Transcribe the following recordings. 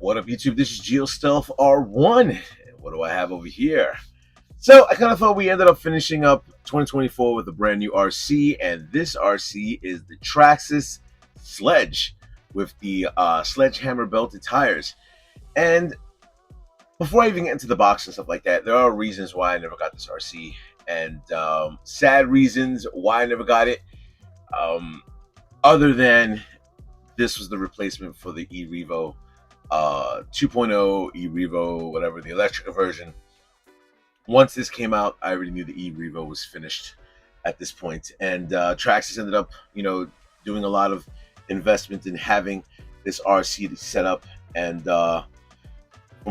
What up, YouTube? This is GeoStealth R1. And what do I have over here? So I kind of thought we ended up finishing up 2024 with a brand new RC, and this RC is the Traxxas Sledge with the sledgehammer belted tires. And before I even get into the box and stuff like that, there are reasons why I never got this RC, and sad reasons why I never got it. Other than this was the replacement for the e-Revo 2.0 e-Revo, whatever, the electric version. Once this came out, I already knew the e-Revo was finished at this point, and Traxxas ended up, doing a lot of investment in having this RC set up. And from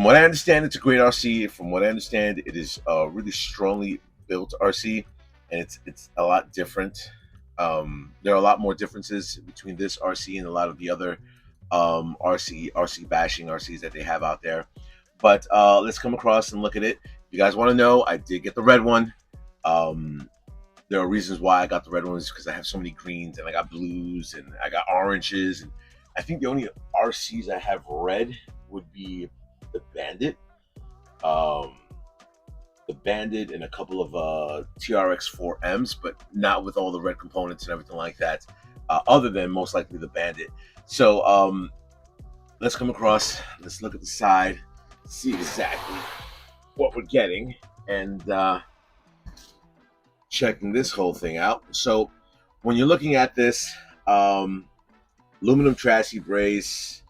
what I understand, it's a great RC. From what I understand, it is a really strongly built RC, and it's a lot different. There are a lot more differences between this RC and a lot of the other RC bashing RCs that they have out there. But let's come across and look at it. If you guys want to know, I did get the red one. There are reasons why I got the red ones, because I have so many greens, and I got blues, and I got oranges, and I think the only RCs I have red would be the Bandit. The Bandit and a couple of TRX 4Ms, but not with all the red components and everything like that, other than most likely the Bandit. So let's come across, let's look at the side, see exactly what we're getting, and checking this whole thing out. So when you're looking at this, aluminum chassis brace,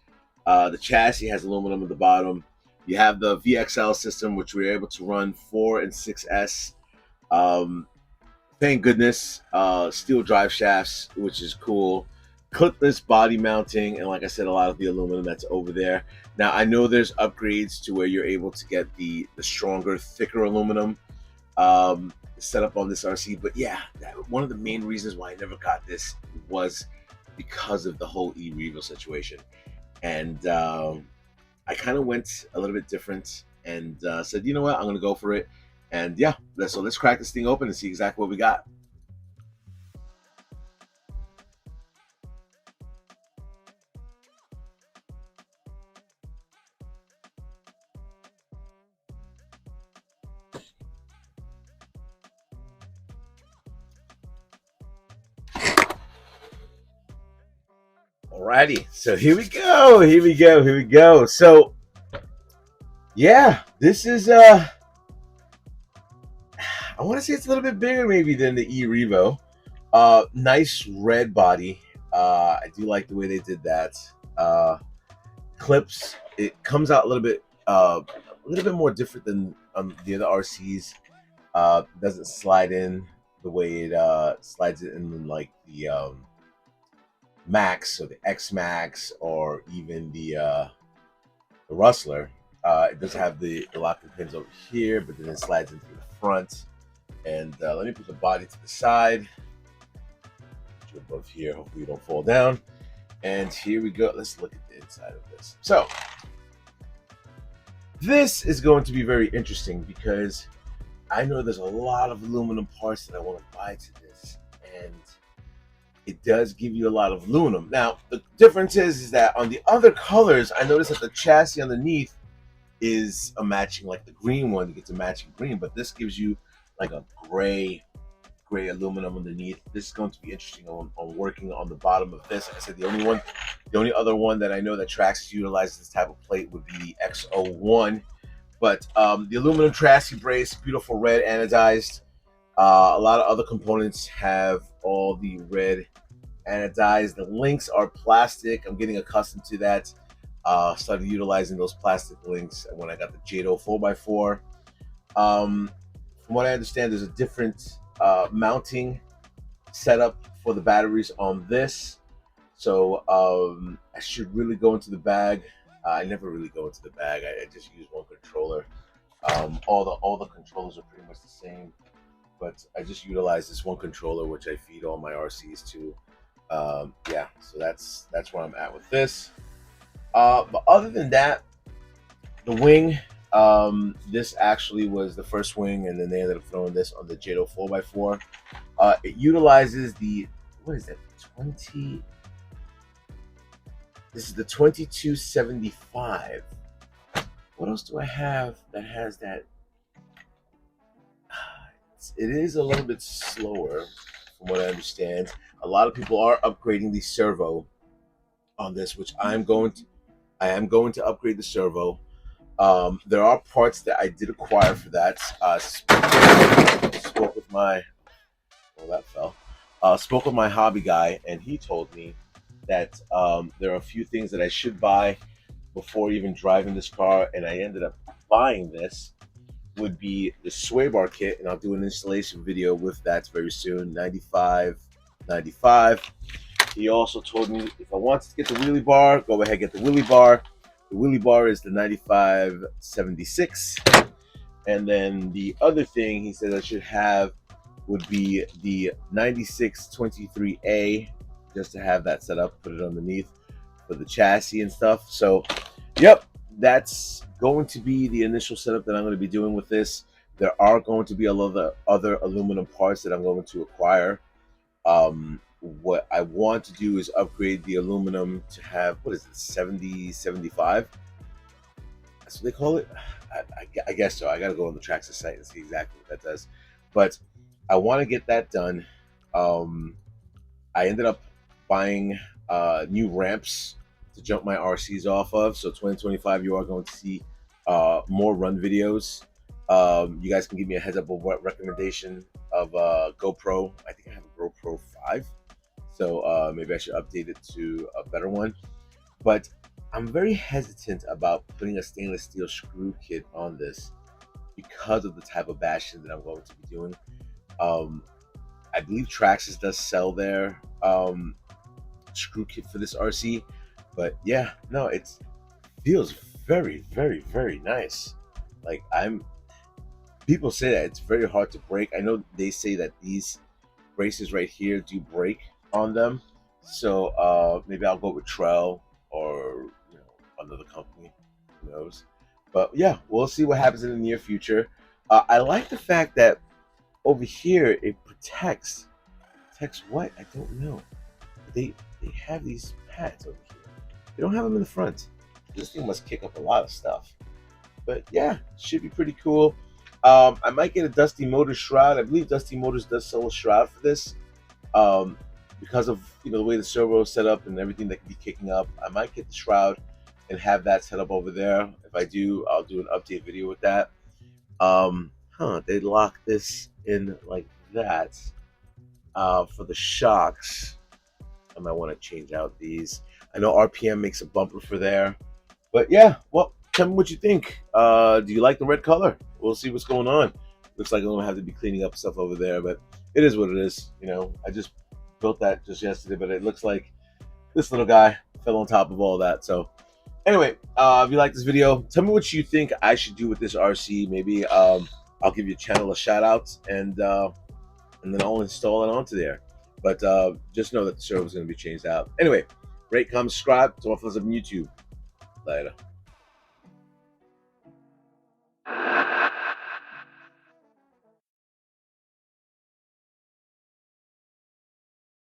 the chassis has aluminum at the bottom. You have the VXL system, which we were able to run 4 and 6S. Thank goodness. Steel drive shafts, which is cool. Clipless body mounting, and like I said, a lot of the aluminum that's over there. Now, I know there's upgrades to where you're able to get the stronger, thicker aluminum set up on this RC. But yeah, one of the main reasons why I never got this was because of the whole e-Revo situation. And I kind of went a little bit different and said, you know what, I'm going to go for it. And yeah, so let's crack this thing open and see exactly what we got. Alrighty, so here we go. So yeah, this is I want to say it's a little bit bigger maybe than the e-Revo. Nice red body. I do like the way they did that. Clips, it comes out a little bit more different than the other RCs. Doesn't slide in the way it slides it in like the Max or the X Max or even the Rustler. It does have the locking pins over here, but then it slides into the front. And let me put the body to the side. Put you above here. Hopefully you don't fall down. And here we go. Let's look at the inside of this. So this is going to be very interesting because I know there's a lot of aluminum parts that I want to buy to this, and it does give you a lot of aluminum. Now, the difference is that on the other colors, I noticed that the chassis underneath is a matching, like the green one, you get a matching green, but this gives you like a gray aluminum underneath. This is going to be interesting on working on the bottom of this. Like I said, the only other one that I know that Traxxas utilizes this type of plate would be the X01. But the aluminum chassis brace, beautiful red anodized. A lot of other components have all the red anodized. The links are plastic. I'm getting accustomed to that. Started utilizing those plastic links when I got the Jado 4x4. From what I understand, there's a different mounting setup for the batteries on this. So I should really go into the bag. I never really go into the bag. I just use one controller. All the controllers are pretty much the same, but I just utilize this one controller, which I feed all my RCs to. Yeah, so that's where I'm at with this. But other than that, the wing, this actually was the first wing, and then they ended up throwing this on the Jado 4x4. It utilizes the, what is that, This is the 2275. What else do I have that has that? It is a little bit slower, from what I understand. A lot of people are upgrading the servo on this, which I am going to. I am going to upgrade the servo. There are parts that I did acquire for that. Spoke with my. Well, that fell. Spoke with my hobby guy, and he told me that there are a few things that I should buy before even driving this car, and I ended up buying this. Would be the sway bar kit, and I'll do an installation video with that very soon. 95. He also told me if I wanted to get the wheelie bar, go ahead and get the wheelie bar. The wheelie bar is the 9576. And then the other thing he said I should have would be the 9623A, just to have that set up, put it underneath for the chassis and stuff. So, yep, that's going to be the initial setup that I'm going to be doing with this. There are going to be a lot of other aluminum parts that I'm going to acquire. What I want to do is upgrade the aluminum to have, what is it, 70, 75? That's what they call it? I guess so. I got to go on the Traxxas site and see exactly what that does. But I want to get that done. I ended up buying new ramps to jump my RCs off of. So 2025, you are going to see more run videos. You guys can give me a heads up of what recommendation of GoPro. I think I have a GoPro 5. So maybe I should update it to a better one. But I'm very hesitant about putting a stainless steel screw kit on this because of the type of bashing that I'm going to be doing. I believe Traxxas does sell their screw kit for this RC, but yeah, no, it feels very, very, very nice. Like people say that it's very hard to break. I know they say that these braces right here do break on them, so maybe I'll go with Trell or another company, who knows. But yeah, we'll see what happens in the near future. I like the fact that over here it protects what? I don't know. They have these pads over here. They don't have them in the front. This thing must kick up a lot of stuff. But yeah, should be pretty cool. I might get a Dusty Motors shroud. I believe Dusty Motors does sell a shroud for this. Because of the way the servo is set up and everything that can be kicking up, I might get the shroud and have that set up over there. If I do, I'll do an update video with that. They lock this in like that. For the shocks, I might want to change out these. I know RPM makes a bumper for there. But yeah, well, tell me what you think. Do you like the red color? We'll see what's going on. Looks like I'm going to have to be cleaning up stuff over there, but it is what it is. I just built that just yesterday, but it looks like this little guy fell on top of all that. So anyway, if you like this video, tell me what you think I should do with this RC. Maybe I'll give your channel a shout out, and then I'll install it onto there. But just know that the server is going to be changed out. Anyway, rate, comment, subscribe. It's all for us on YouTube. Later.